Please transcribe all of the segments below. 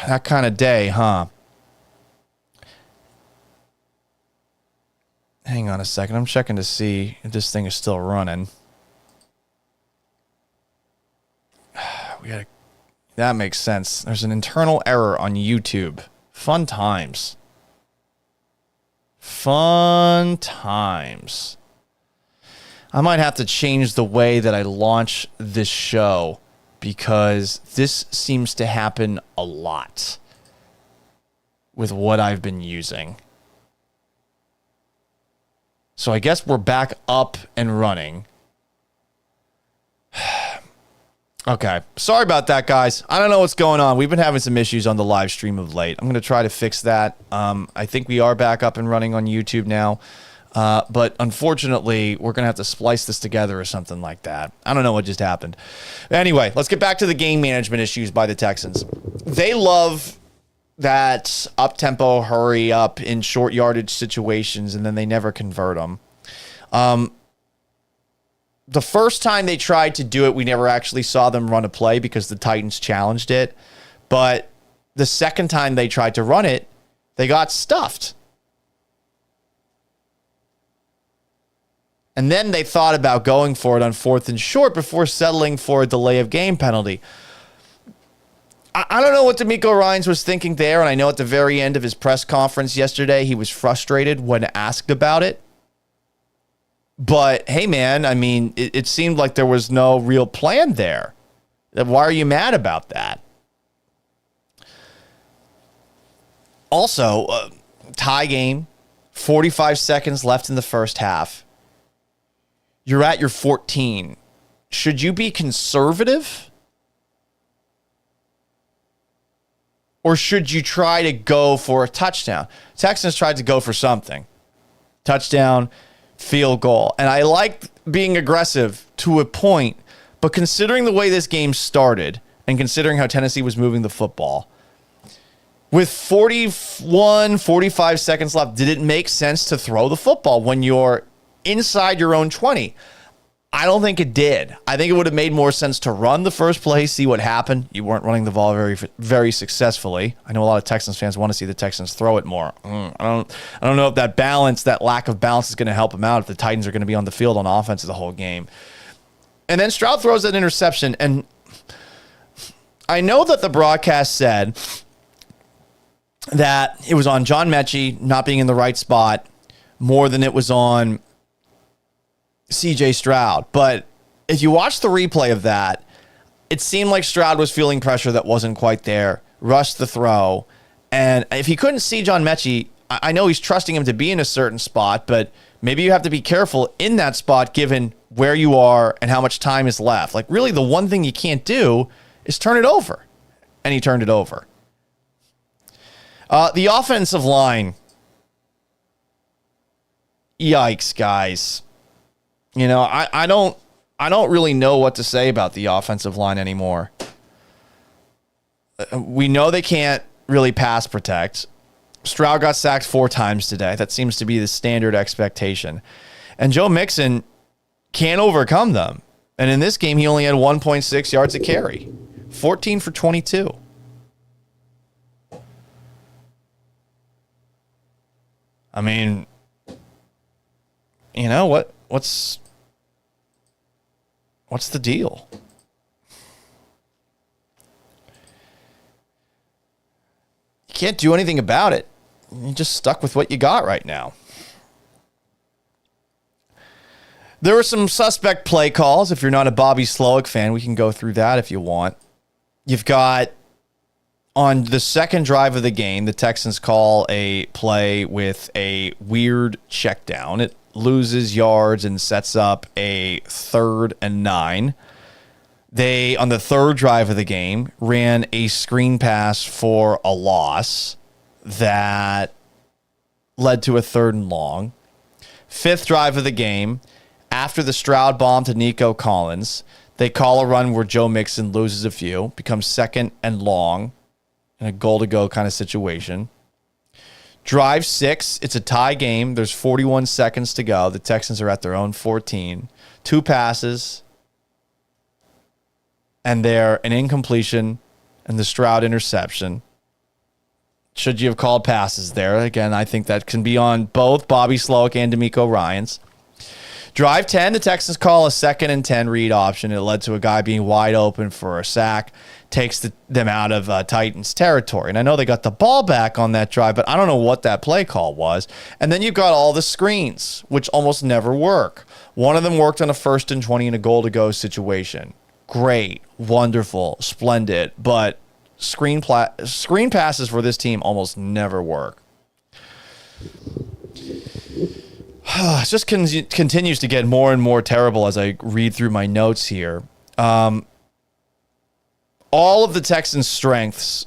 That kind of day, huh? Hang on a second. I'm checking to see if this thing is still running. That makes sense. There's an internal error on YouTube. Fun times. Fun times. I might have to change the way that I launch this show because this seems to happen a lot with what I've been using. So I guess we're back up and running. Okay. Sorry about that, guys. I don't know what's going on. We've been having some issues on the live stream of late. I'm going to try to fix that. I think we are back up and running on YouTube now. But unfortunately, we're going to have to splice this together or something like that. I don't know what just happened. Anyway, let's get back to the game management issues by the Texans. They love that up-tempo hurry up in short yardage situations, and then they never convert them. The first time they tried to do it, we never actually saw them run a play because the Titans challenged it. But the second time they tried to run it, they got stuffed. And then they thought about going for it on 4th and short before settling for a delay of game penalty. I don't know what DeMecoRyans was thinking there, and I know at the very end of his press conference yesterday, he was frustrated when asked about it. But, hey, man, I mean, it seemed like there was no real plan there. Why are you mad about that? Also, tie game, 45 seconds left in the first half. You're at your 14. Should you be conservative? Or should you try to go for a touchdown? Texans tried to go for something. Touchdown, field goal. And I liked being aggressive to a point, but considering the way this game started and considering how Tennessee was moving the football, with 45 seconds left, did it make sense to throw the football when you're inside your own 20? I don't think it did. I think it would have made more sense to run the first play, see what happened. You weren't running the ball very, very successfully. I know a lot of Texans fans want to see the Texans throw it more. I don't know if that lack of balance is going to help them out if the Titans are going to be on the field on offense the whole game. And then Stroud throws that interception, and I know that the broadcast said that it was on John Mechie not being in the right spot more than it was on CJ Stroud. But if you watch the replay of that, it seemed like Stroud was feeling pressure that wasn't quite there, rushed the throw. And if he couldn't see John Mechie, I know he's trusting him to be in a certain spot, but maybe you have to be careful in that spot given where you are and how much time is left. Like, really, the one thing you can't do is turn it over. And he turned it over. The offensive line. Yikes, guys. You know, I don't really know what to say about the offensive line anymore. We know they can't really pass protect. Stroud got sacked 4 times today. That seems to be the standard expectation. And Joe Mixon can't overcome them. And in this game, he only had 1.6 yards a carry. 14 for 22. I mean, you know, what's the deal? You can't do anything about it. You're just stuck with what you got right now. There were some suspect play calls. If you're not a Bobby Slowick fan, we can go through that if you want. You've got, on the second drive of the game, the Texans call a play with a weird check down. It loses yards and sets up a 3rd and 9. They, on the third drive of the game, ran a screen pass for a loss that led to a 3rd and long. 5th drive of the game, after the Stroud bomb to Nico Collins, they call a run where Joe Mixon loses a few, becomes 2nd and long in a goal-to-go kind of situation. Drive 6, it's a tie game. There's 41 seconds to go. The Texans are at their own 14. 2 passes, and they're an incompletion and the Stroud interception. Should you have called passes there? Again, I think that can be on both Bobby Slowick and DeMecoRyans. Drive 10, the Texans call a 2nd and 10 read option. It led to a guy being wide open for a sack. Takes them out of Titans territory. And I know they got the ball back on that drive, but I don't know what that play call was. And then you've got all the screens, which almost never work. One of them worked on a 1st and 20 and a goal to go situation. Great, wonderful, splendid, but screen passes for this team almost never work. It just continues to get more and more terrible as I read through my notes here. All of the Texans' strengths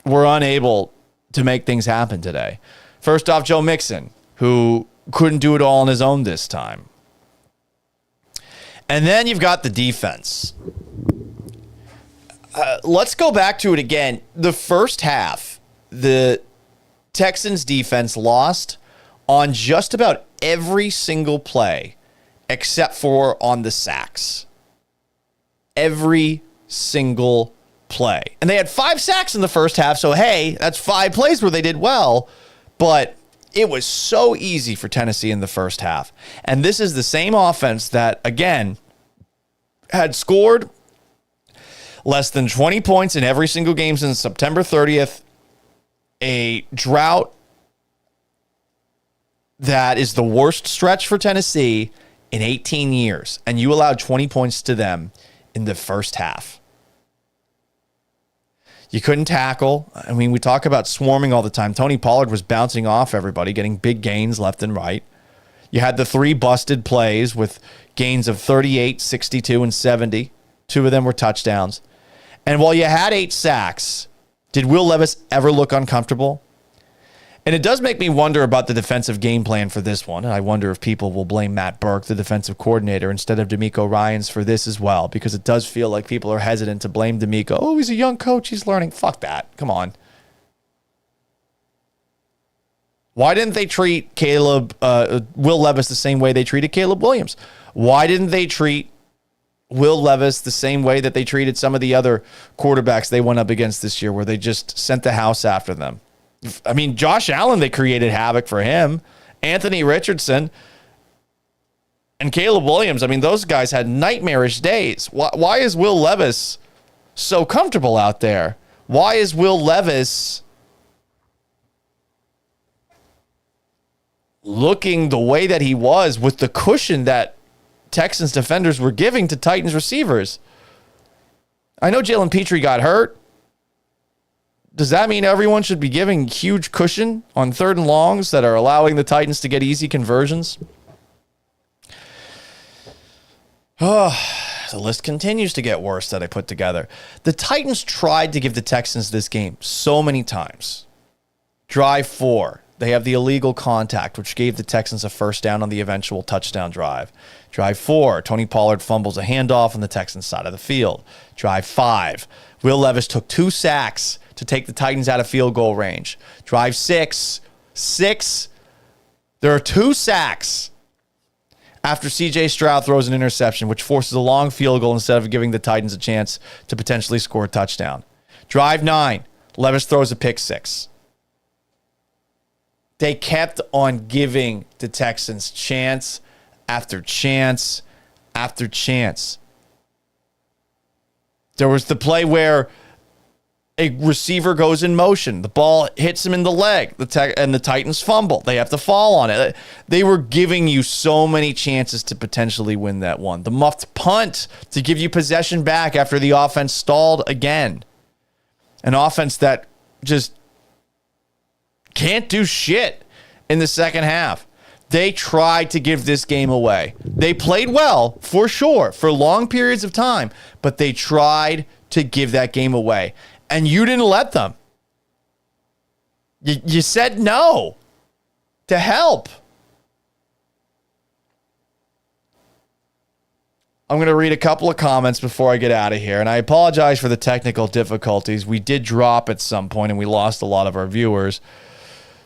were unable to make things happen today. First off, Joe Mixon, who couldn't do it all on his own this time. And then you've got the defense. Let's go back to it again. The first half, the Texans defense lost on just about every single play except for on the sacks. Every single play. And they had 5 sacks in the first half, so hey, that's 5 plays where they did well, but it was so easy for Tennessee in the first half. And this is the same offense that, again, had scored less than 20 points in every single game since September 30th. A drought that is the worst stretch for Tennessee in 18 years. And you allowed 20 points to them in the first half. You couldn't tackle. I mean, we talk about swarming all the time. Tony Pollard was bouncing off everybody, getting big gains left and right. You had the 3 busted plays with gains of 38, 62, and 70. 2 of them were touchdowns. And while you had 8 sacks, did Will Levis ever look uncomfortable? And it does make me wonder about the defensive game plan for this one. And I wonder if people will blame Matt Burke, the defensive coordinator, instead of DeMecoRyans for this as well, because it does feel like people are hesitant to blame DeMeco. Oh, he's a young coach. He's learning. Fuck that. Come on. Why didn't they treat Will Levis the same way they treated Caleb Williams? Why didn't they treat Will Levis the same way that they treated some of the other quarterbacks they went up against this year, where they just sent the house after them? I mean, Josh Allen, they created havoc for him. Anthony Richardson and Caleb Williams, I mean, those guys had nightmarish days. Why is Will Levis so comfortable out there? Why is Will Levis looking the way that he was with the cushion that Texans defenders were giving to Titans receivers? I know Jalen Petrie got hurt. Does that mean everyone should be giving huge cushion on 3rd and longs that are allowing the Titans to get easy conversions? Oh, the list continues to get worse that I put together. The Titans tried to give the Texans this game so many times. Drive 4. They have the illegal contact, which gave the Texans a first down on the eventual touchdown drive. Drive 4, Tony Pollard fumbles a handoff on the Texans side of the field. Drive 5, Will Levis took 2 sacks to take the Titans out of field goal range. Drive 6, there are 2 sacks after C.J. Stroud throws an interception, which forces a long field goal instead of giving the Titans a chance to potentially score a touchdown. Drive 9, Levis throws a pick 6. They kept on giving the Texans chance after chance after chance. There was the play where a receiver goes in motion. The ball hits him in the leg, and the Titans fumble. They have to fall on it. They were giving you so many chances to potentially win that one. The muffed punt to give you possession back after the offense stalled again. An offense that just can't do shit in the second half. They tried to give this game away. They played well, for sure, for long periods of time, but they tried to give that game away. And you didn't let them. You said no to help. I'm going to read a couple of comments before I get out of here. And I apologize for the technical difficulties. We did drop at some point and we lost a lot of our viewers.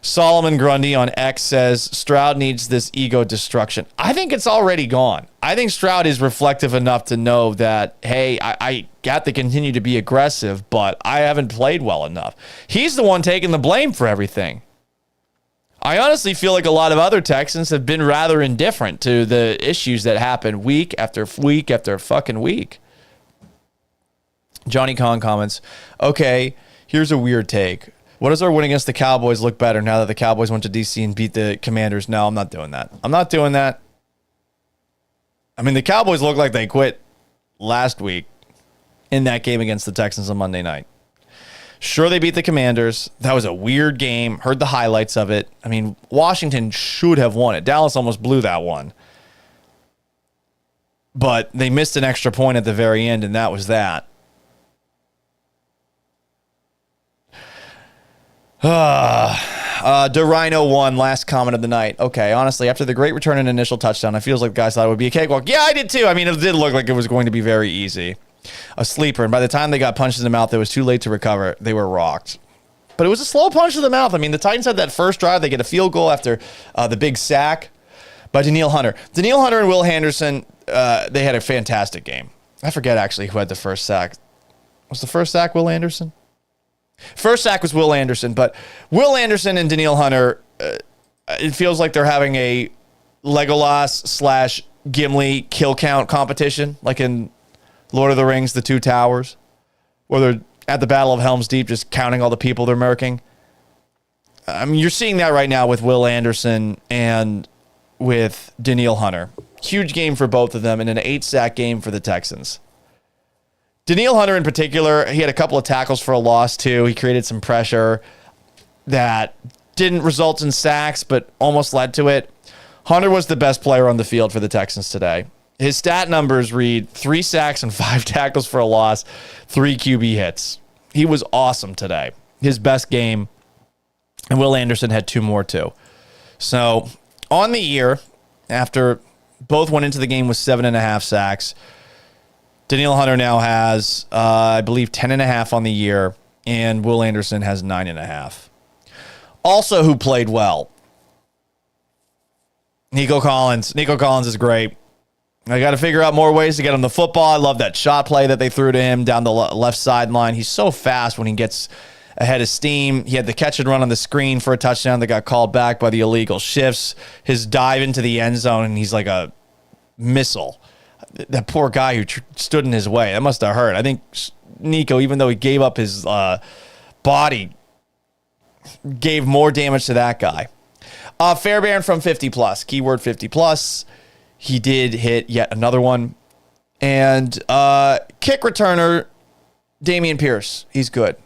Solomon Grundy on X says Stroud needs this ego destruction. I think it's already gone. I think Stroud is reflective enough to know that, hey, I got to continue to be aggressive, but I haven't played well enough. He's the one taking the blame for everything. I honestly feel like a lot of other Texans have been rather indifferent to the issues that happen week after week after fucking week. Johnny Khan comments, okay, here's a weird take. What does our win against the Cowboys look better now that the Cowboys went to D.C. and beat the Commanders? No, I'm not doing that. I'm not doing that. I mean, the Cowboys look like they quit last week in that game against the Texans on Monday night. Sure, they beat the Commanders. That was a weird game. Heard the highlights of it. I mean, Washington should have won it. Dallas almost blew that one. But they missed an extra point at the very end, and that was that. DeRhino 1, last comment of the night. Okay, honestly, after the great return and initial touchdown, I feels like the guys thought it would be a cakewalk. Yeah, I did too. I mean, it did look like it was going to be very easy. A sleeper, and by the time they got punched in the mouth, it was too late to recover. They were rocked. But it was a slow punch to the mouth. I mean, the Titans had that first drive. They get a field goal after the big sack by Danielle Hunter. Danielle Hunter and Will Anderson, they had a fantastic game. I forget actually who had the first sack. Was the first sack Will Anderson? First sack was Will Anderson, but Will Anderson and Danielle Hunter, it feels like they're having a Legolas / Gimli kill count competition, like in Lord of the Rings, The Two Towers, where they're at the Battle of Helm's Deep just counting all the people they're murking. I mean, you're seeing that right now with Will Anderson and with Danielle Hunter. Huge game for both of them and an 8-sack game for the Texans. Danielle Hunter in particular, he had a couple of tackles for a loss too. He created some pressure that didn't result in sacks, but almost led to it. Hunter was the best player on the field for the Texans today. His stat numbers read 3 sacks and 5 tackles for a loss, 3 QB hits. He was awesome today. His best game. And Will Anderson had 2 more too. So on the year, after both went into the game with 7.5 sacks, Danielle Hunter now has, I believe, 10.5 on the year, and Will Anderson has 9.5. Also, who played well? Nico Collins. Nico Collins is great. I got to figure out more ways to get him the football. I love that shot play that they threw to him down the left sideline. He's so fast when he gets ahead of steam. He had the catch and run on the screen for a touchdown that got called back by the illegal shifts. His dive into the end zone, and he's like a missile. That poor guy who stood in his way. That must have hurt. I think Nico, even though he gave up his body, gave more damage to that guy. Fairbairn from 50 plus. Keyword 50 plus. He did hit yet another one. And kick returner, Dameon Pierce. He's good.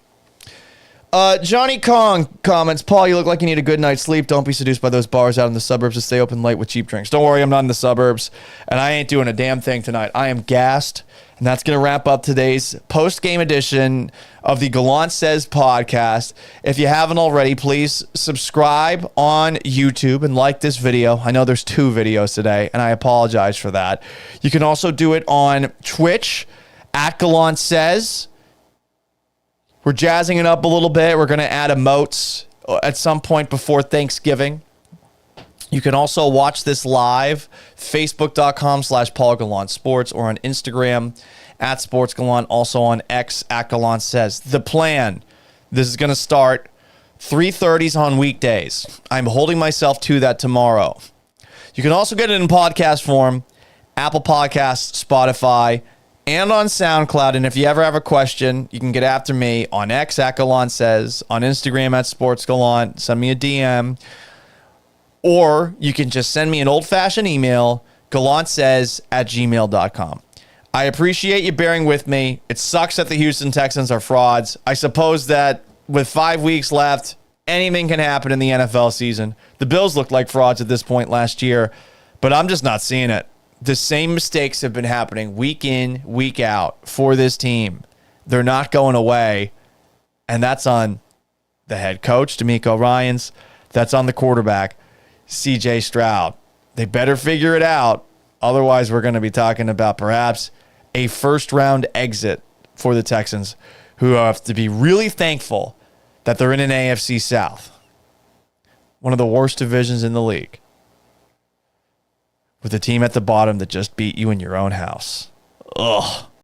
Johnny Kong comments, Paul, you look like you need a good night's sleep. Don't be seduced by those bars out in the suburbs that stay open late with cheap drinks. Don't worry, I'm not in the suburbs, and I ain't doing a damn thing tonight. I am gassed, and that's going to wrap up today's post-game edition of the Gallant Says podcast. If you haven't already, please subscribe on YouTube and like this video. I know there's 2 videos today, and I apologize for that. You can also do it on Twitch, @Gallant Says. We're jazzing it up a little bit. We're going to add emotes at some point before Thanksgiving. You can also watch this live, facebook.com/Paul Gallant Sports, or on Instagram @SportsGallant, also on X @Gallant Says. The plan, this is going to start 3:30s on weekdays. I'm holding myself to that tomorrow. You can also get it in podcast form, Apple Podcasts, Spotify, and on SoundCloud. And if you ever have a question, you can get after me on X @Gallant Says, on Instagram @SportsGallant. Send me a DM. Or you can just send me an old-fashioned email, gallantsays@gmail.com. I appreciate you bearing with me. It sucks that the Houston Texans are frauds. I suppose that with 5 weeks left, anything can happen in the NFL season. The Bills looked like frauds at this point last year, but I'm just not seeing it. The same mistakes have been happening week in, week out for this team. They're not going away, and that's on the head coach, DeMecoRyans. That's on the quarterback, CJ Stroud. They better figure it out. Otherwise, we're going to be talking about perhaps a first-round exit for the Texans, who have to be really thankful that they're in an AFC South. one of the worst divisions in the league, with a team at the bottom that just beat you in your own house. Ugh.